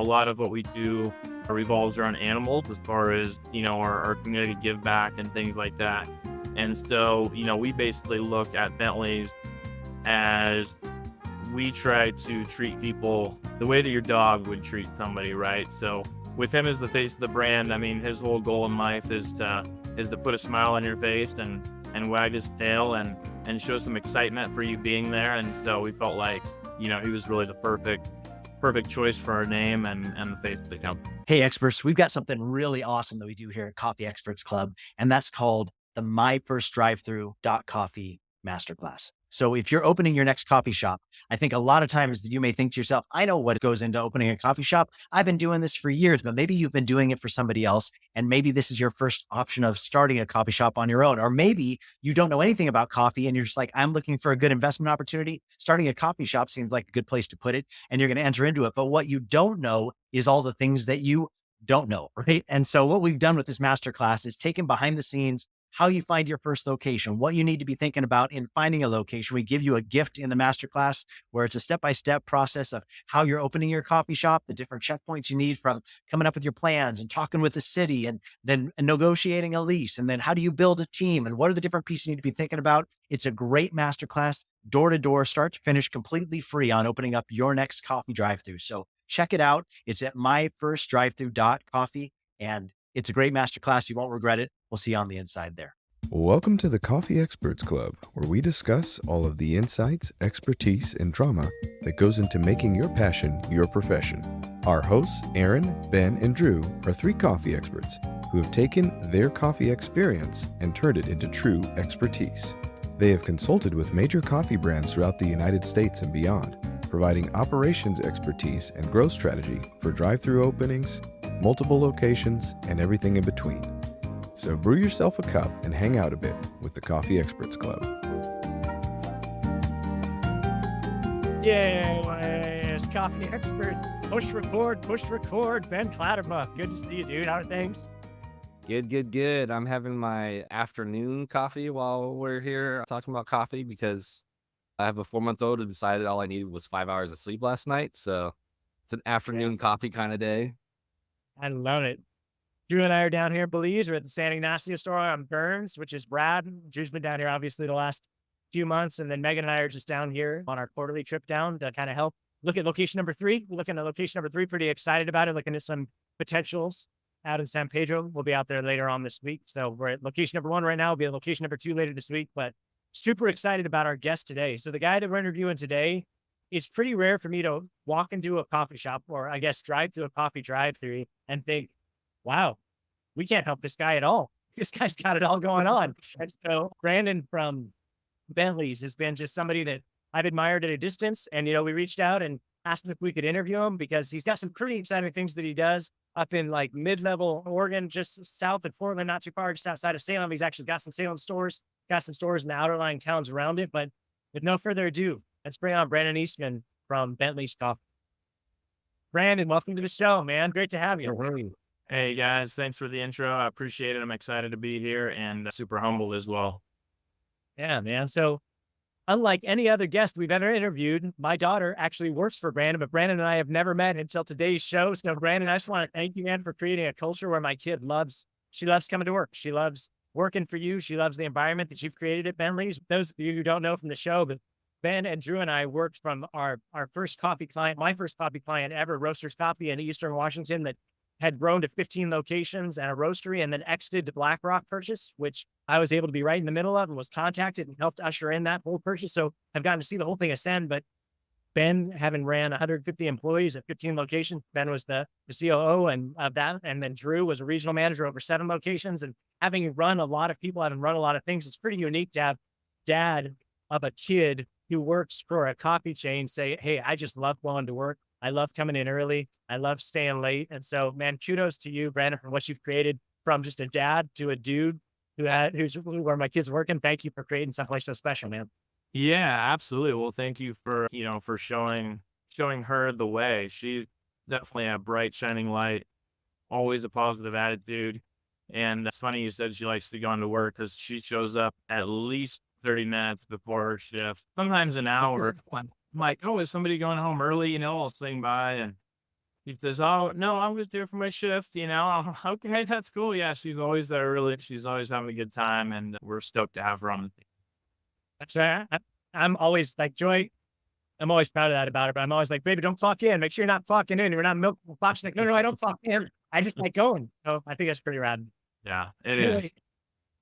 A lot of what we do revolves around animals as far as, our community give back and things like that. And so, we basically look at Bentley's as we try to treat people the way that your dog would treat somebody, right? So with him as the face of the brand, I mean, his whole goal in life is to put a smile on your face and wag his tail and show some excitement for you being there. And so we felt like, he was really the perfect choice for our name and the face of the company. Hey, experts, we've got something really awesome that we do here at Coffee Experts Club, and that's called the My First Drive-Through Coffee Masterclass. So if you're opening your next coffee shop, I think a lot of times you may think to yourself, I know what goes into opening a coffee shop. I've been doing this for years, but maybe you've been doing it for somebody else. And maybe this is your first option of starting a coffee shop on your own. Or maybe you don't know anything about coffee and you're just like, I'm looking for a good investment opportunity. Starting a coffee shop seems like a good place to put it, and you're going to enter into it. But what you don't know is all the things that you don't know, right? And so what we've done with this masterclass is taken behind the scenes, how you find your first location, what you need to be thinking about in finding a location. We give you a gift in the masterclass where it's a step-by-step process of how you're opening your coffee shop, the different checkpoints you need from coming up with your plans and talking with the city and then negotiating a lease. And then how do you build a team and what are the different pieces you need to be thinking about? It's a great masterclass, door to door, start to finish, completely free on opening up your next coffee drive-through. So check it out. It's at myfirstdrivethrough.coffee, and it's a great masterclass. You won't regret it. We'll see you on the inside there. Welcome to the Coffee Experts Club, where we discuss all of the insights, expertise, and drama that goes into making your passion your profession. Our hosts, Aaron, Ben, and Drew, are three coffee experts who have taken their coffee experience and turned it into true expertise. They have consulted with major coffee brands throughout the United States and beyond, providing operations expertise and growth strategy for drive-through openings, multiple locations, and everything in between. So brew yourself a cup and hang out a bit with the Coffee Experts Club. Yes, Coffee Experts. Push record. Ben Clatterbuck. Good to see you, dude. How are things? Good. I'm having my afternoon coffee while we're here talking about coffee because I have a 4-month-old who decided all I needed was 5 hours of sleep last night. So it's an afternoon coffee kind of day. I love it. Drew and I are down here in Belize. We're at the San Ignacio store on Burns, which is Brad. Drew's been down here obviously the last few months. And then Megan and I are just down here on our quarterly trip down to kind of help look at location number 3. We're looking at location number 3, pretty excited about it, looking at some potentials out in San Pedro. We'll be out there later on this week. So we're at location number 1 right now. We'll be at location number 2 later this week, but super excited about our guest today. So the guy that we're interviewing today, it's pretty rare for me to walk into a coffee shop, or I guess drive through a coffee drive-through and think, wow, we can't help this guy at all. This guy's got it all going on. And so Brandon from Bentley's has been just somebody that I've admired at a distance. And, we reached out and asked him if we could interview him because he's got some pretty exciting things that he does up in like mid-level Oregon, just south of Portland, not too far, just outside of Salem. He's actually got some Salem stores, got some stores in the outerlying towns around it. But with no further ado, let's bring on Brandon Eastman from Bentley's Coffee. Brandon, welcome to the show, man. Great to have you. Hey guys, thanks for the intro. I appreciate it. I'm excited to be here and super humbled as well. Yeah, man. So unlike any other guest we've ever interviewed, my daughter actually works for Brandon, but Brandon and I have never met until today's show. So Brandon, I just want to thank you, man, for creating a culture where my kid loves coming to work. She loves working for you. She loves the environment that you've created at Bentley's. Those of you who don't know from the show, but Ben and Drew and I worked from our first coffee client, my first coffee client ever, Roasters Coffee in Eastern Washington, that had grown to 15 locations and a roastery, and then exited to BlackRock purchase, which I was able to be right in the middle of and was contacted and helped usher in that whole purchase. So I've gotten to see the whole thing ascend. But Ben, having ran 150 employees at 15 locations, Ben was the COO and of that. And then Drew was a regional manager over 7 locations. And having run a lot of people, having run a lot of things, it's pretty unique to have dad of a kid who works for a coffee chain say, hey, I just love going to work. I love coming in early. I love staying late. And so, man, kudos to you, Brandon, for what you've created from just a dad to a dude where my kids working. Thank you for creating something so special, man. Yeah, absolutely. Well, thank you for, for showing her the way. She's definitely a bright, shining light, always a positive attitude. And it's funny you said she likes to go into work because she shows up at least 30 minutes before her shift, sometimes an hour. I'm like, oh, is somebody going home early? I'll swing by and, She says, "Oh, no, I'm just here for my shift, you know." I'm, okay, that's cool. Yeah, she's always there. Really, she's always having a good time, and we're stoked to have her on. That's right. I'm always like Joy. I'm always proud of that about her, but I'm always like, baby, don't clock in. Make sure you're not clocking in. You're not milk box. Like, no, no, I don't clock in. I just like going. So I think that's pretty rad. Yeah, it Anyway, is.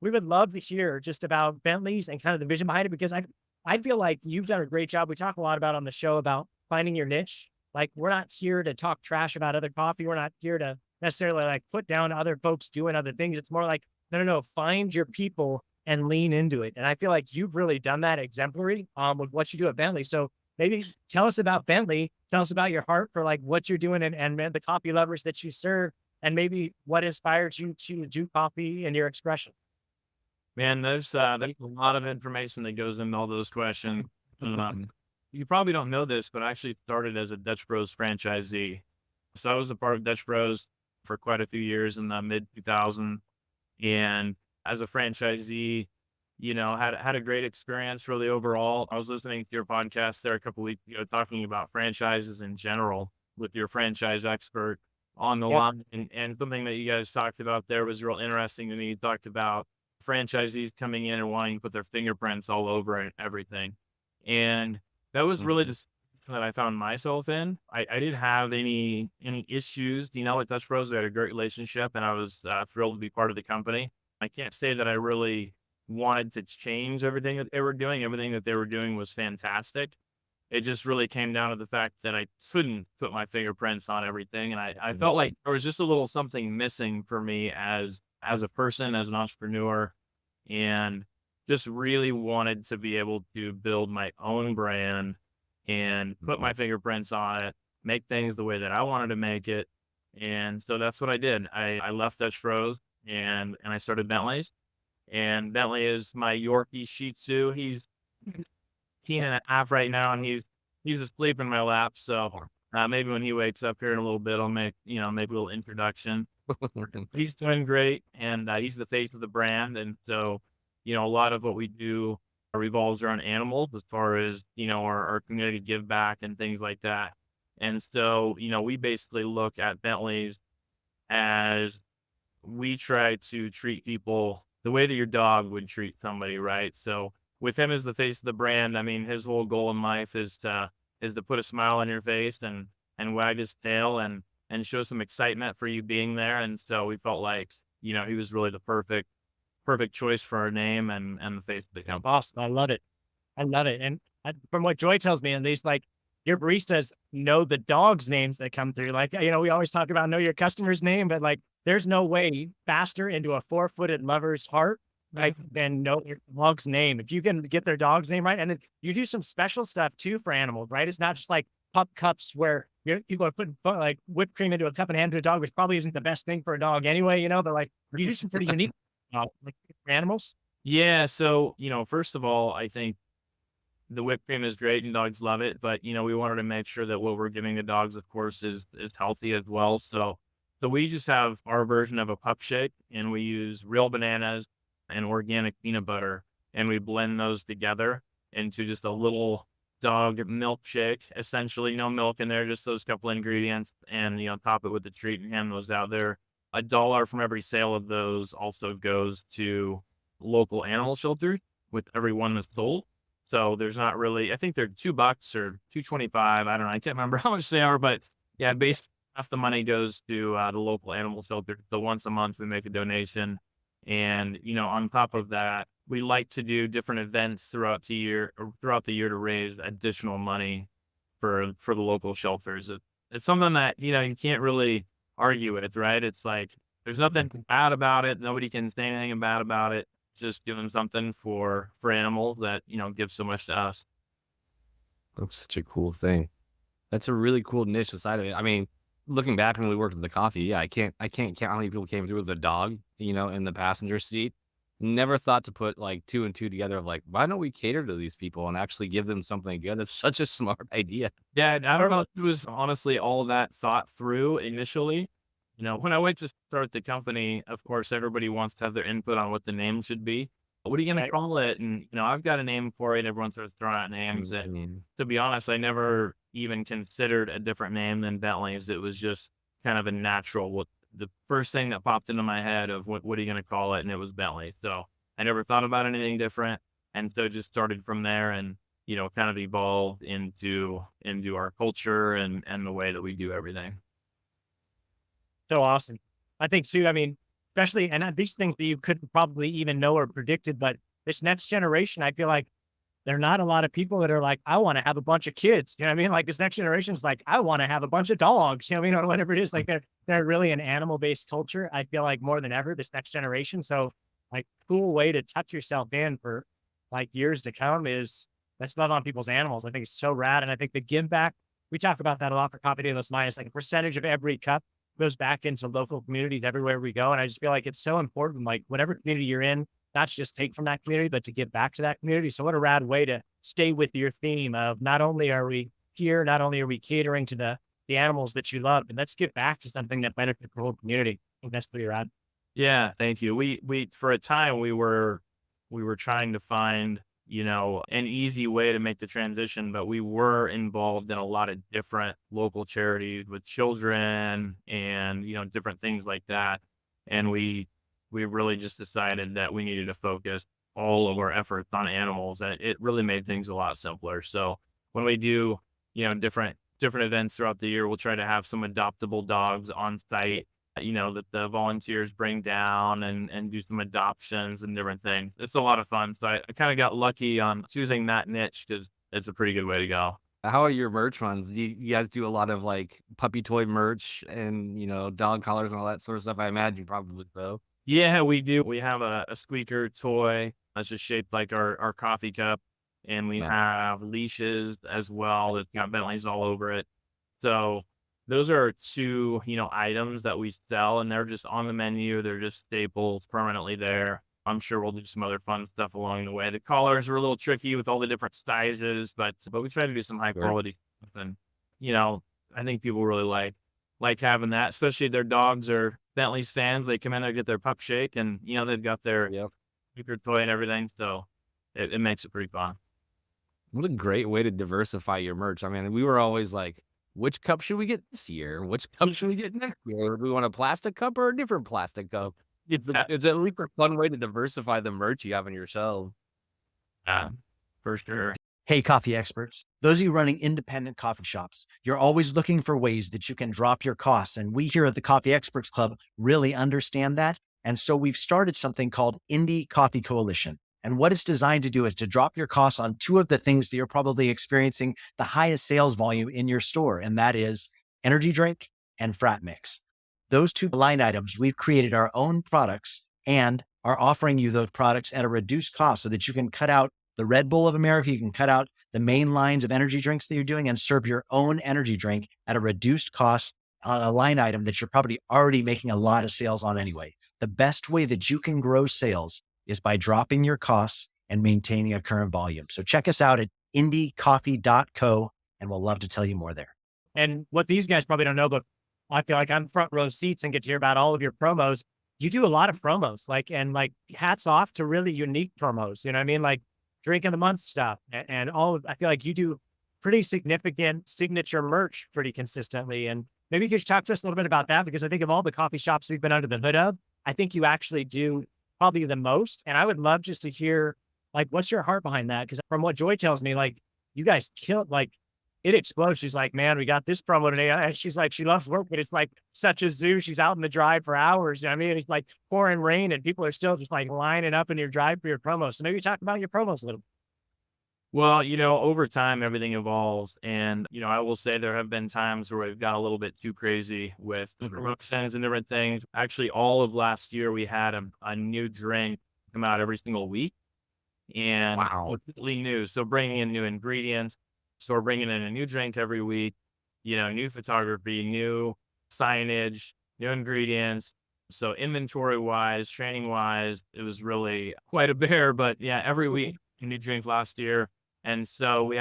we would love to hear just about Bentley's and kind of the vision behind it because I feel like you've done a great job. We talk a lot about on the show about finding your niche. Like we're not here to talk trash about other coffee. We're not here to necessarily like put down other folks doing other things. It's more like, no, no, no, find your people and lean into it. And I feel like you've really done that exemplary with what you do at Bentley. So maybe tell us about Bentley. Tell us about your heart for like what you're doing and the coffee lovers that you serve, and maybe what inspires you to do coffee and your expression. Man, there's a lot of information that goes into all those questions. You probably don't know this, but I actually started as a Dutch Bros franchisee. So I was a part of Dutch Bros for quite a few years in the mid 2000s, and as a franchisee, had a great experience really overall. I was listening to your podcast there a couple weeks ago talking about franchises in general with your franchise expert on the Yep. line, and something that you guys talked about there was real interesting to me. You talked about franchisees coming in and wanting to put their fingerprints all over it, everything. And that was really the situation that I found myself in. I didn't have any issues, with Dutch Bros. We had a great relationship, and I was thrilled to be part of the company. I can't say that I really wanted to change everything that they were doing. Everything that they were doing was fantastic. It just really came down to the fact that I couldn't put my fingerprints on everything, and I felt like there was just a little something missing for me as a person, as an entrepreneur, and just really wanted to be able to build my own brand and put my fingerprints on it, make things the way that I wanted to make it. And so that's what I did. I left Dutch Bros and I started Bentley's. And Bentley is my Yorkie Shih Tzu. He's keen and a half right now, and he's asleep in my lap. So maybe when he wakes up here in a little bit, I'll make a little introduction. He's doing great, and he's the face of the brand. And so, a lot of what we do revolves around animals as far as, our community give back and things like that. And so, we basically look at Bentley's as we try to treat people the way that your dog would treat somebody, right? So with him as the face of the brand, I mean, his whole goal in life is to put a smile on your face and wag his tail and show some excitement for you being there. And so we felt like, he was really the perfect choice for our name and the face of the company. Awesome. I love it. I love it. And from what Joy tells me, at least, like your baristas know the dogs' names that come through. Like, we always talk about know your customer's name, but like, there's no way faster into a 4-footed lover's heart, like, than know your dog's name. If you can get their dog's name right, and then you do some special stuff too for animals, right? It's not just like pup cups where people are putting like whipped cream into a cup and hand to a dog, which probably isn't the best thing for a dog anyway. They're like, you do some pretty unique like for animals. Yeah. So, first of all, I think the whipped cream is great and dogs love it, but we wanted to make sure that what we're giving the dogs, of course, is healthy as well. So we just have our version of a pup shake, and we use real bananas and organic peanut butter, and we blend those together into just a little dog milkshake. Essentially, no milk in there, just those couple ingredients, and top it with the treat and hand those out there. $1 from every sale of those also goes to local animal shelters with every one that's sold. So there's not really, I think they're $2 or $2.25. I don't know. I can't remember how much they are, but yeah, basically half the money goes to the local animal shelter. So once a month we make a donation. And, on top of that, we like to do different events throughout the year to raise additional money for the local shelters. It's something that, you can't really argue with, right? It's like, there's nothing bad about it. Nobody can say anything bad about it. Just doing something for animals that, give so much to us. That's such a cool thing. That's a really cool niche side of it. I mean, looking back when we worked with the coffee, yeah, I can't count how many people came through with a dog, in the passenger seat. Never thought to put like 2 and 2 together of like, why don't we cater to these people and actually give them something good? That's such a smart idea. Yeah, I don't know if it was honestly all that thought through initially. When I went to start the company, of course, everybody wants to have their input on what the name should be. what are you going Right. to call it? And, I've got a name for it. Everyone starts throwing out names. And to be honest, I never even considered a different name than Bentley's. It was just kind of a natural, the first thing that popped into my head of what are you going to call it? And it was Bentley. So I never thought about anything different. And so just started from there and, kind of evolved into our culture and the way that we do everything. So awesome. I think too, I mean, especially, and these things that you couldn't probably even know or predicted, but this next generation, I feel like there are not a lot of people that are like, I want to have a bunch of kids. You know what I mean? Like this next generation's like, I want to have a bunch of dogs, you know what I mean? Or whatever it is. Like they're really an animal based culture. I feel like more than ever, this next generation. So like cool way to tuck yourself in for like years to come is let's love on people's animals. I think it's so rad. And I think the give back, we talk about that a lot for Coffee Day Los Mayas, like a percentage of every cup goes back into local communities everywhere we go. And I just feel like it's so important, like whatever community you're in, not to just take from that community, but to give back to that community. So what a rad way to stay with your theme of not only are we here, not only are we catering to the animals that you love, and let's give back to something that benefits the whole community. I think that's pretty rad. Yeah, thank you. We for a time we were trying to find, an easy way to make the transition, but we were involved in a lot of different local charities with children and, different things like that. And we really just decided that we needed to focus all of our efforts on animals, and it really made things a lot simpler. So when we do, different events throughout the year, we'll try to have some adoptable dogs on site, that the volunteers bring down and do some adoptions and different things. It's a lot of fun. So I kind of got lucky on choosing that niche because it's a pretty good way to go. How are your merch runs? Do you guys do a lot of like puppy toy merch and, dog collars and all that sort of stuff? I imagine probably so. Yeah, we do. We have a squeaker toy that's just shaped like our coffee cup. And we Yeah. have leashes as well that's got Bentleys all over it. So those are two, items that we sell, and they're just on the menu. They're just staples permanently there. I'm sure we'll do some other fun stuff along the way. The collars are a little tricky with all the different sizes, but we try to do some high Sure. quality stuff. And, you know, I think people really like having that, especially their dogs are Bentley's fans. They come in there, get their pup shake, and they've got their Yep. speaker toy and everything. So it makes it pretty fun. What a great way to diversify your merch. I mean, we were always like, which cup should we get this year? Which cup should we get next year? Do we want a plastic cup or a different plastic cup? It's at least a fun way to diversify the merch you have on your shelf. Yeah, for sure. Hey, coffee experts. Those of you running independent coffee shops, you're always looking for ways that you can drop your costs. And we here at the Coffee Experts Club really understand that. And so we've started something called Indie Coffee Coalition. And what it's designed to do is to drop your costs on two of the things that you're probably experiencing the highest sales volume in your store. And that is energy drink and frat mix. Those two line items, we've created our own products and are offering you those products at a reduced cost so that you can cut out the Red Bull of America. You can cut out the main lines of energy drinks that you're doing and serve your own energy drink at a reduced cost on a line item that you're probably already making a lot of sales on anyway. The best way that you can grow sales is by dropping your costs and maintaining a current volume. So check us out at indiecoffee.co, and we'll love to tell you more there. And what these guys probably don't know, but I feel like I'm front row seats and get to hear about all of your promos. You do a lot of promos, and hats off to really unique promos. You know what I mean? Like drink of the month stuff and all. I feel like you do pretty significant signature merch pretty consistently. And maybe you could talk to us a little bit about that, because I think of all the coffee shops we've been under the hood of, I think you actually do probably the most. And I would love just to hear, like, what's your heart behind that? Because from what Joy tells me, like, you guys killed, like, it explodes. She's like, man, we got this promo today. And she's like, she loves work, but it's like such a zoo. She's out in the drive for hours. I mean, it's like pouring rain and people are still just like lining up in your drive for your promos. So maybe talk about your promos a little. Well, over time, everything evolves. And, I will say there have been times where we've got a little bit too crazy with promotions and different things. Actually, all of last year, we had a new drink come out every single week. And Wow. completely new. So bringing in new ingredients. So we're bringing in a new drink every week, new photography, new signage, new ingredients. So inventory wise, training wise, it was really quite a bear. But yeah, every week a new drink last year. And so we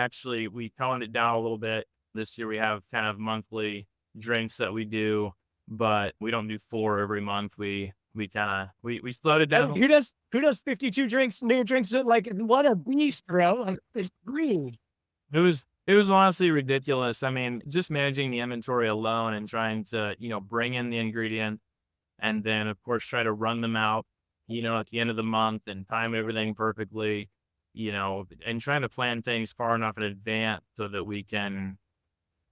toned it down a little bit. This year we have kind of monthly drinks that we do, but we don't do 4 every month. We we kind of we slowed it down. Who does 52 drinks, new drinks? Like, what a beast, bro. Like, it's green. It was honestly ridiculous. I mean, just managing the inventory alone and trying to, bring in the ingredients and then of course try to run them out, at the end of the month and time everything perfectly, and trying to plan things far enough in advance so that we can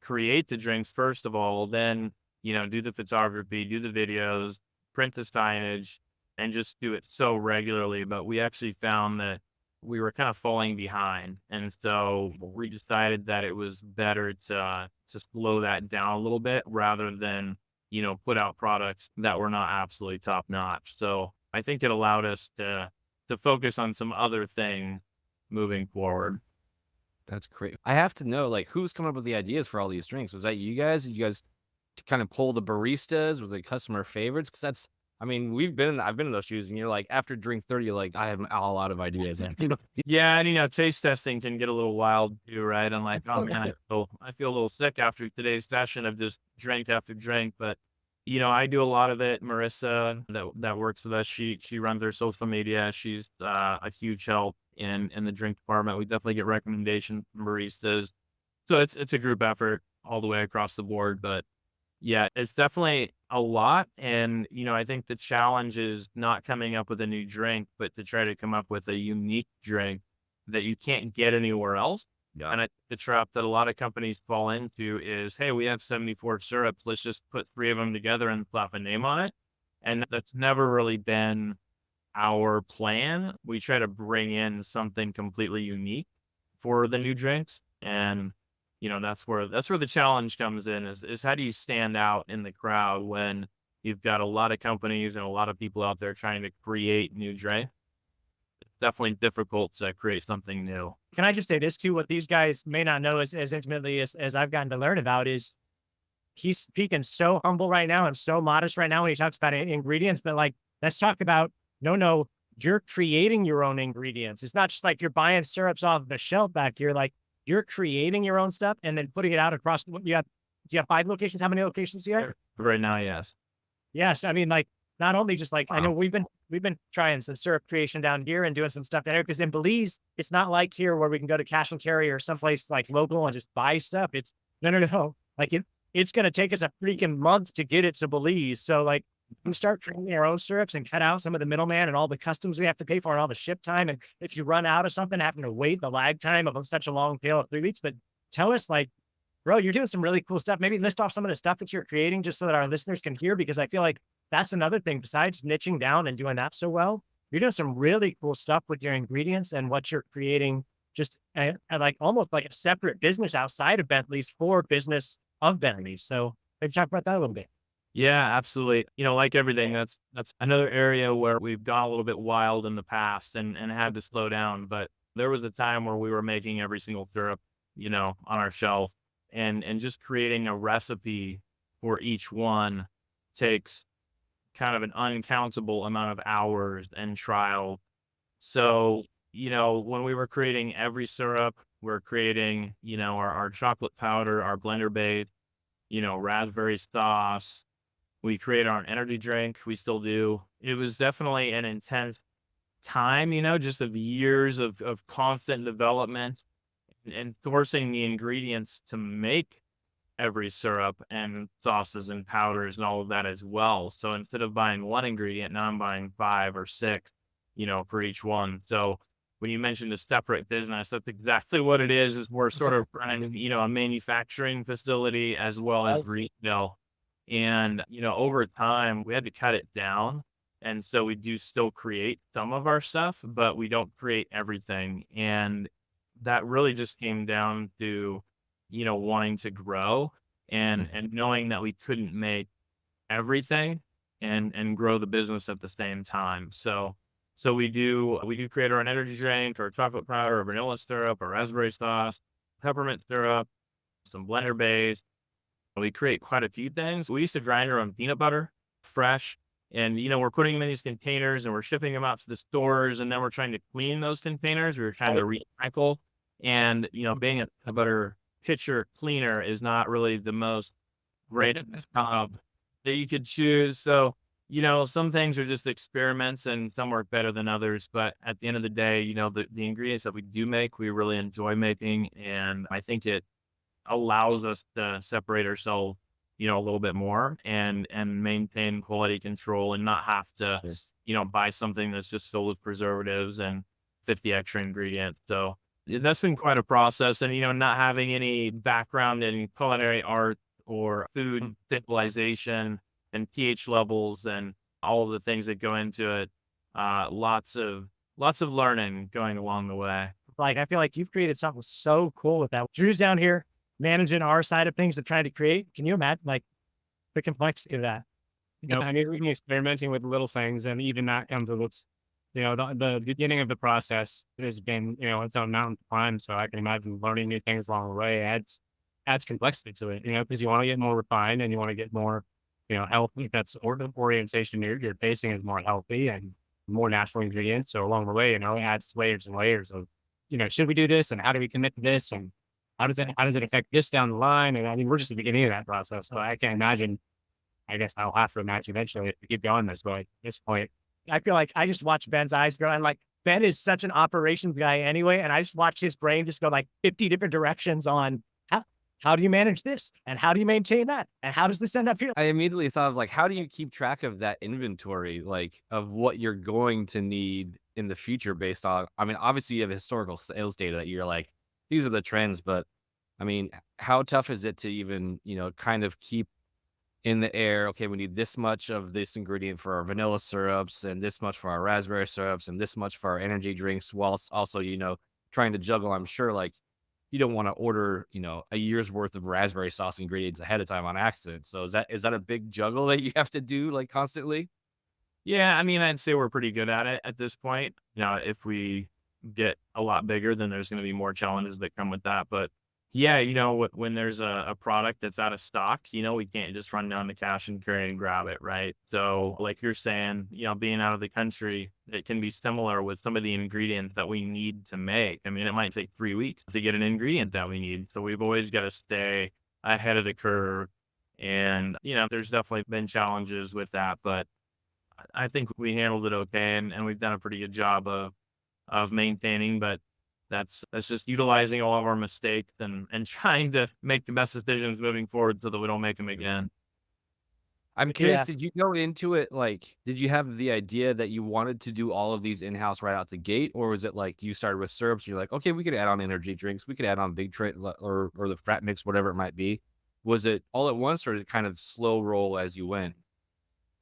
create the drinks first of all, then, do the photography, do the videos, print the signage, and just do it so regularly. But we actually found that we were kind of falling behind. And so we decided that it was better to slow that down a little bit rather than, put out products that were not absolutely top notch. So I think it allowed us to focus on some other things moving forward. That's great. I have to know, like, who's coming up with the ideas for all these drinks? Was that you guys? Did you guys kind of pull the baristas? Was it customer favorites? Because I mean, I've been in those shoes, and you're like, after drink 30, you're like, I have a lot of ideas. Yeah, and taste testing can get a little wild too, right? I'm like, oh man, I feel a little sick after today's session of just drink after drink. But I do a lot of it. Marissa, that works with us, she runs our social media. She's a huge help in the drink department. We definitely get recommendations from baristas. So it's a group effort all the way across the board. But yeah, it's definitely a lot. And, I think the challenge is not coming up with a new drink, but to try to come up with a unique drink that you can't get anywhere else. Yeah. And the trap that a lot of companies fall into is, hey, we have 74 syrups. Let's just put 3 of them together and slap a name on it. And that's never really been our plan. We try to bring in something completely unique for the new drinks. And that's where the challenge comes in is how do you stand out in the crowd when you've got a lot of companies and a lot of people out there trying to create new drinks. It's definitely difficult to create something new. Can I just say this too? What these guys may not know as intimately as I've gotten to learn about is he's speaking so humble right now and so modest right now when he talks about ingredients, but like, let's talk about, no, you're creating your own ingredients. It's not just like you're buying syrups off the shelf back here. Like, you're creating your own stuff and then putting it out across. Do you have 5 locations? How many locations do you have? Right now, yes. Yes. I mean, like, not only just like, I know we've been trying some syrup creation down here and doing some stuff down here because in Belize, it's not like here where we can go to cash and carry or someplace like local and just buy stuff. It's no. Like it's going to take us a freaking month to get it to Belize. So like, we start creating our own syrups and cut out some of the middleman and all the customs we have to pay for and all the ship time. And if you run out of something, having to wait the lag time of such a long tail of 3 weeks. But tell us, like, bro, you're doing some really cool stuff. Maybe list off some of the stuff that you're creating just so that our listeners can hear, because I feel like that's another thing besides niching down and doing that so well. You're doing some really cool stuff with your ingredients and what you're creating, just like almost like a separate business outside of Bentley's for business of Bentley's. So maybe talk about that a little bit. Yeah, absolutely. Like everything, that's another area where we've gone a little bit wild in the past and had to slow down. But there was a time where we were making every single syrup, on our shelf, and just creating a recipe for each one takes kind of an uncountable amount of hours and trial. So, when we were creating every syrup, we're creating, our chocolate powder, our blender bait, raspberry sauce. We create our own energy drink. We still do. It was definitely an intense time, just of years of constant development and sourcing the ingredients to make every syrup and sauces and powders and all of that as well. So instead of buying one ingredient, now I'm buying 5 or 6, for each one. So when you mentioned a separate business, that's exactly what it is we're sort of running, a manufacturing facility as well as retail. And, over time, we had to cut it down. And so we do still create some of our stuff, but we don't create everything. And that really just came down to, wanting to grow and knowing that we couldn't make everything and grow the business at the same time. So we do create our own energy drink or chocolate powder or vanilla syrup or raspberry sauce, peppermint syrup, some blender base. We create quite a few things. We used to grind our own peanut butter fresh, and we're putting them in these containers and we're shipping them out to the stores, and then we're trying to clean those containers. We were trying to recycle, and being a peanut butter pitcher cleaner is not really the most great job that you could choose. So Some things are just experiments and some work better than others. But at the end of the day, the ingredients that we do make, we really enjoy making. And I think it allows us to separate ourselves, a little bit more and maintain quality control and not have to, Yeah. buy something that's just filled with preservatives and 50 extra ingredients. So that's been quite a process. And, not having any background in culinary art or food stabilization and pH levels and all of the things that go into it. Lots of learning going along the way. Like, I feel like you've created something so cool with that. Drew's down here managing our side of things to try to create. Can you imagine like the complexity of that? I mean, we've been experimenting with little things, and even that comes with what's, the beginning of the process has been, its own mountain to climb. So I can imagine learning new things along the way adds complexity to it, because you want to get more refined and you want to get more, healthy. That's orientation you're facing is more healthy and more natural ingredients. So along the way, it adds layers and layers of, should we do this and how do we commit to this and how does it affect this down the line? And I mean, we're just at the beginning of that process. So I can't imagine. I guess I'll have to imagine eventually if we keep going this way at this point. I feel like I just watch Ben's eyes grow, and like Ben is such an operations guy anyway, and I just watch his brain just go like 50 different directions on how do you manage this and how do you maintain that and how does this end up here? I immediately thought of like, how do you keep track of that inventory, like of what you're going to need in the future based on, I mean, obviously you have historical sales data that you're like, these are the trends, but I mean, how tough is it to even, kind of keep in the air, okay, we need this much of this ingredient for our vanilla syrups and this much for our raspberry syrups and this much for our energy drinks, whilst also, trying to juggle, I'm sure, like, you don't want to order, a year's worth of raspberry sauce ingredients ahead of time on accident. So is that a big juggle that you have to do like constantly? Yeah, I mean, I'd say we're pretty good at it at this point. If we get a lot bigger, then there's going to be more challenges that come with that. But yeah, when there's a product that's out of stock, we can't just run down to cash and carry and grab it, right? So like you're saying, being out of the country, it can be similar with some of the ingredients that we need to make. I mean, it might take 3 weeks to get an ingredient that we need. So we've always got to stay ahead of the curve. And, there's definitely been challenges with that, but I think we handled it okay, and we've done a pretty good job of maintaining. But that's just utilizing all of our mistakes and trying to make the best decisions moving forward so that we don't make them again. I'm curious, Yeah. did you go into it like, did you have the idea that you wanted to do all of these in-house right out the gate? Or was it like you started with syrups, you're like, okay, we could add on energy drinks, we could add on big tray or the frat mix, whatever it might be. Was it all at once or did it kind of slow roll as you went?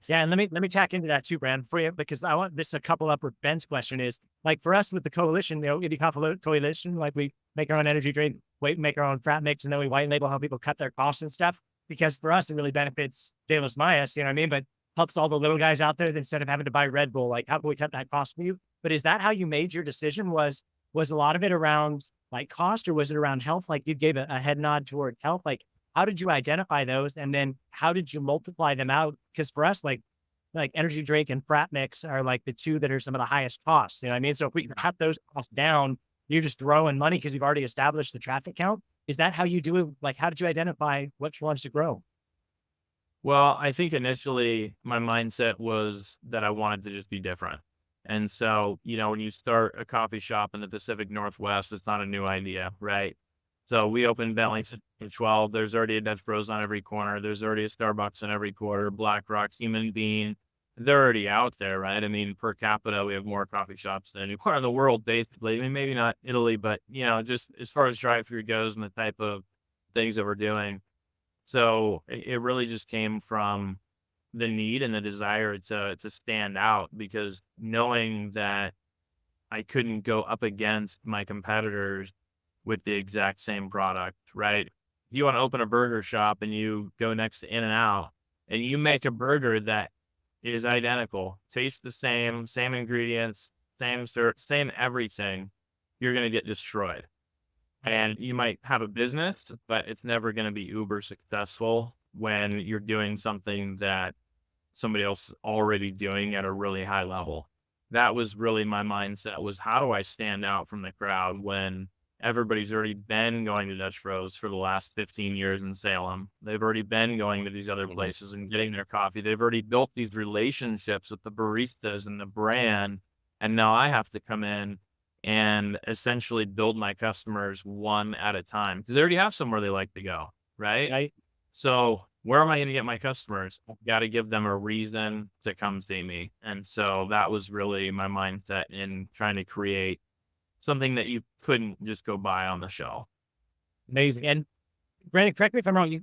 Yeah, and let me tack into that too, Brand, for you, because I want this to couple up with Ben's question is like for us with the coalition, Indie Coffee Coalition, like we make our own energy drink, we make our own frat mix, and then we white label how people cut their costs and stuff. Because for us, it really benefits De Los Mayas, you know what I mean? But helps all the little guys out there that instead of having to buy Red Bull, like how can we cut that cost for you? But is that how you made your decision? Was a lot of it around like cost, or was it around health? Like you gave a head nod toward health. Like how did you identify those, and then how did you multiply them out? Because for us, like energy drink and frat mix are like the two that are some of the highest costs. You know what I mean? So if we can cut those costs down, you're just throwing money because you've already established the traffic count. Is that how you do it? Like, how did you identify which ones to grow? Well, I think initially my mindset was that I wanted to just be different. And so, when you start a coffee shop in the Pacific Northwest, it's not a new idea, right? So we opened Bentley in 12. There's already a Dutch Bros on every corner. There's already a Starbucks in every quarter, BlackRock, Human Bean. They're already out there, right? I mean, per capita, we have more coffee shops than anywhere in the world, basically. I mean, maybe not Italy, but, just as far as drive-through goes and the type of things that we're doing. So it really just came from the need and the desire to stand out, because knowing that I couldn't go up against my competitors with the exact same product, right? If you want to open a burger shop and you go next to In-N-Out and you make a burger that is identical, tastes the same ingredients, same syrup, same everything, you're going to get destroyed. And you might have a business, but it's never going to be uber successful when you're doing something that somebody else is already doing at a really high level. That was really my mindset, was how do I stand out from the crowd when everybody's already been going to Dutch Bros for the last 15 years in Salem. They've already been going to these other places and getting their coffee. They've already built these relationships with the baristas and the brand. And now I have to come in and essentially build my customers one at a time because they already have somewhere they like to go. Right. So where am I going to get my customers? I've got to give them a reason to come see me. And so that was really my mindset in trying to create something that you couldn't just go buy on the shelf. Amazing. And Brandon, correct me if I'm wrong. Do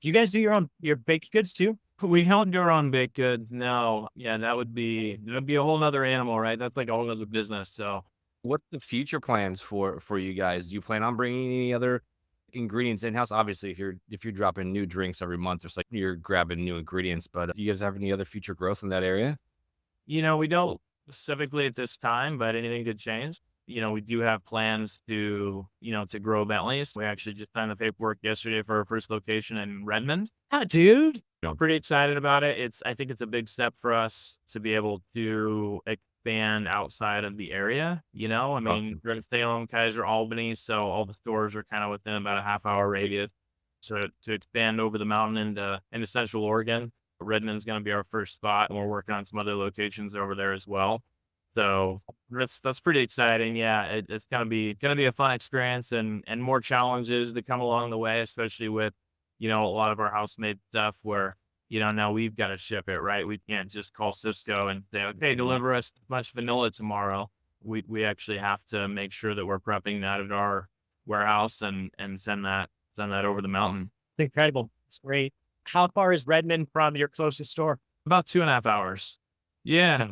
you guys do your baked goods too? We don't do our own baked goods. No. Yeah, that'd be a whole nother animal, right? That's like a whole other business. So What's the future plans for you guys? Do you plan on bringing any other ingredients in house? Obviously, if you're dropping new drinks every month, it's like you're grabbing new ingredients. But do you guys have any other future growth in that area? we don't specifically at this time, but anything could change. We do have plans to grow Bentleys. We actually just signed the paperwork yesterday for our first location in Redmond. Ah, dude. I'm pretty excited about it. I think it's a big step for us to be able to expand outside of the area. I mean, we're in Salem, Kaiser, Albany, so all the stores are kind of within about a half-hour radius. So to expand over the mountain into Central Oregon, Redmond's going to be our first spot, and we're working on some other locations over there as well. So that's pretty exciting. Yeah, it's gonna be a fun experience and more challenges that come along the way, especially with a lot of our house-made stuff where now we've got to ship it, right? We can't just call Cisco and say, okay, deliver us a bunch of vanilla tomorrow. We actually have to make sure that we're prepping that at our warehouse and send that over the mountain. It's incredible. It's great. How far is Redmond from your closest store? About 2.5 hours. Yeah.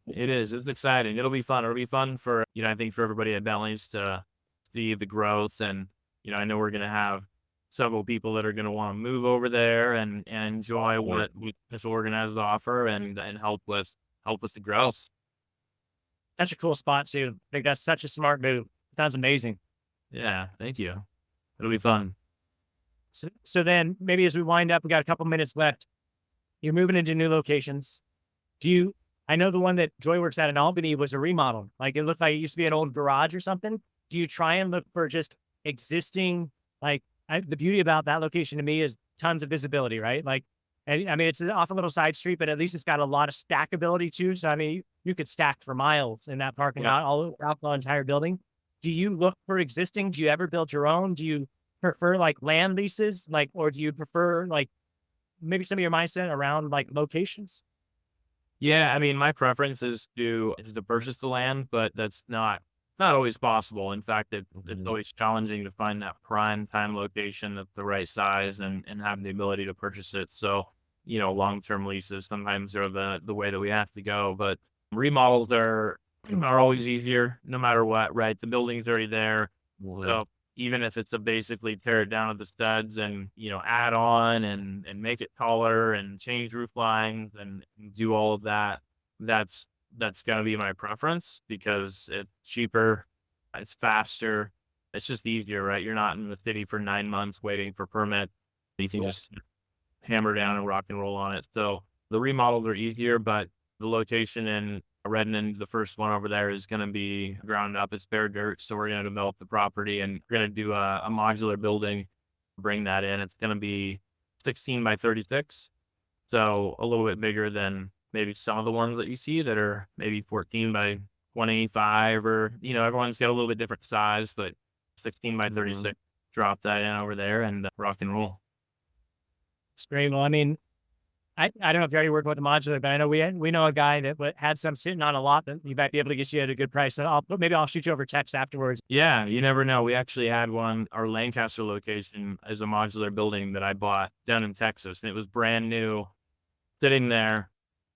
It is. It's exciting. It'll be fun. It'll be fun for, I think for everybody at Bentley's to see the growth. And, I know we're going to have several people that are going to want to move over there and enjoy what this organ has to offer and help with the growth. Such a cool spot too. I think that's such a smart move. Sounds amazing. Yeah. Thank you. It'll be fun. So then maybe as we wind up, we got a couple minutes left. You're moving into new locations. I know the one that Joy works at in Albany was a remodel. Like it looked like it used to be an old garage or something. Do you try and look for just existing, the beauty about that location to me is tons of visibility, right? I mean, it's off a little side street, but at least it's got a lot of stackability too. So, I mean, you could stack for miles in that parking lot all throughout the entire building. Do you look for existing? Do you ever build your own? Do you prefer land leases? Or do you prefer maybe some of your mindset around locations? Yeah, I mean, my preference is to purchase the land, but that's not always possible. In fact, it's always challenging to find that prime time location at the right size and have the ability to purchase it. So, long-term leases sometimes are the way that we have to go. But remodels are always easier, no matter what, right? The building's already there. So even if it's a basically tear it down at the studs and, add on and make it taller and change roof lines and do all of that, that's going to be my preference because it's cheaper, it's faster, it's just easier, right? You're not in the city for 9 months waiting for permit. You can just hammer down and rock and roll on it. So the remodels are easier, but the location in Redmond, the first one over there, is going to be ground up. It's bare dirt. So we're going to develop the property and we're going to do a modular building, bring that in. It's going to be 16 by 36. So a little bit bigger than maybe some of the ones that you see that are maybe 14 by 25 or, everyone's got a little bit different size, but 16 by 36, drop that in over there and rock and roll. It's great. Well, I mean, I don't know if you already work with the modular, but I know we know a guy that had some sitting on a lot that you might be able to get you at a good price. So maybe I'll shoot you over text afterwards. Yeah, you never know. We actually had one, our Lancaster location is a modular building that I bought down in Texas, and it was brand new, sitting there.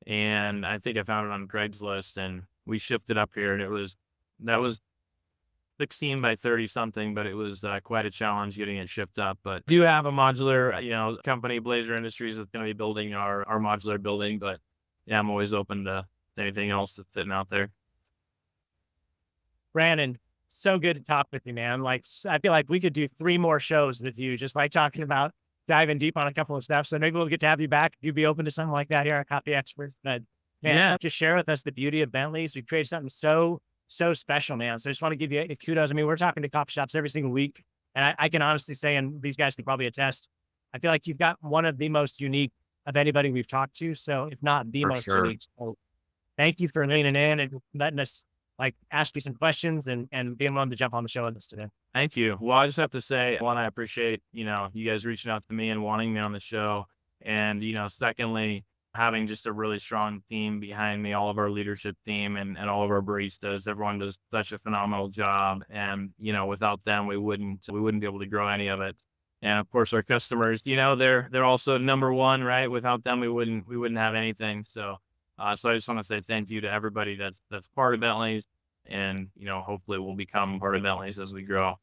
And I think I found it on Craigslist, and we shipped it up here, and that was 16 by 30 something, but it was quite a challenge getting it shipped up. But do have a modular, company, Blazer Industries, that's going to be building our modular building. But yeah, I'm always open to anything else that's sitting out there. Brandon, so good to talk with you, man. I feel like we could do 3 more shows with you, just talking about diving deep on a couple of stuff. So maybe we'll get to have you back. You'd be open to something like that here at Coffee Experts. But man, just share with us the beauty of Bentley's. We created something so so special, man. So I just want to give you kudos. I mean, we're talking to coffee shops every single week. And I can honestly say, and these guys can probably attest, I feel like you've got one of the most unique of anybody we've talked to. So if not the For most sure. unique. So thank you for leaning in and letting us like ask you some questions and being willing to jump on the show with us today. Thank you. Well, I just have to say, one, I appreciate, you guys reaching out to me and wanting me on the show. And, secondly, having just a really strong team behind me, all of our leadership team and all of our baristas. Everyone does such a phenomenal job. And, without them, we wouldn't be able to grow any of it. And of course, our customers, they're also number one, right? Without them, we wouldn't have anything. So so I just want to say thank you to everybody that's part of Bentley's, and hopefully we'll become part of Bentley's as we grow.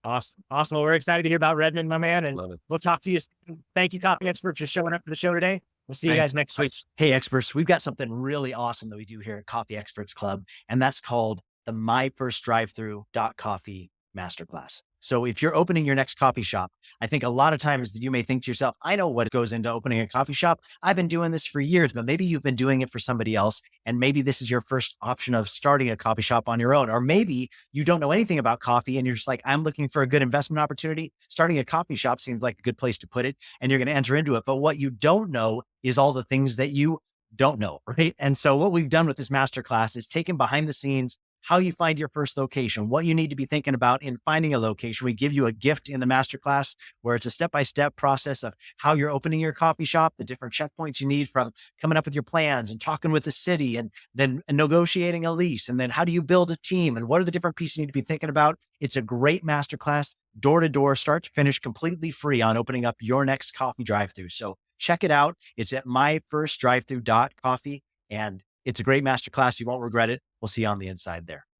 Awesome. Well, we're excited to hear about Redmond, my man, and Love it. we'll talk to you soon. Thank you, Coffee Experts, for showing up for the show today. We'll see you guys next week. Hey, experts, we've got something really awesome that we do here at Coffee Experts Club, and that's called the My First Drive-Through Coffee Masterclass. So if you're opening your next coffee shop, I think a lot of times you may think to yourself, I know what goes into opening a coffee shop. I've been doing this for years, but maybe you've been doing it for somebody else. And maybe this is your first option of starting a coffee shop on your own. Or maybe you don't know anything about coffee and you're just like, I'm looking for a good investment opportunity. Starting a coffee shop seems like a good place to put it, and you're going to enter into it. But what you don't know is all the things that you don't know, right? And so what we've done with this masterclass is taken behind the scenes, how you find your first location, what you need to be thinking about in finding a location. We give you a gift in the masterclass where it's a step-by-step process of how you're opening your coffee shop, the different checkpoints you need from coming up with your plans and talking with the city and then negotiating a lease. And then how do you build a team and what are the different pieces you need to be thinking about? It's a great masterclass, door to door, start to finish, completely free on opening up your next coffee drive-through. So check it out. It's at myfirstdrivethrough.coffee, and it's a great masterclass. You won't regret it. We'll see you on the inside there.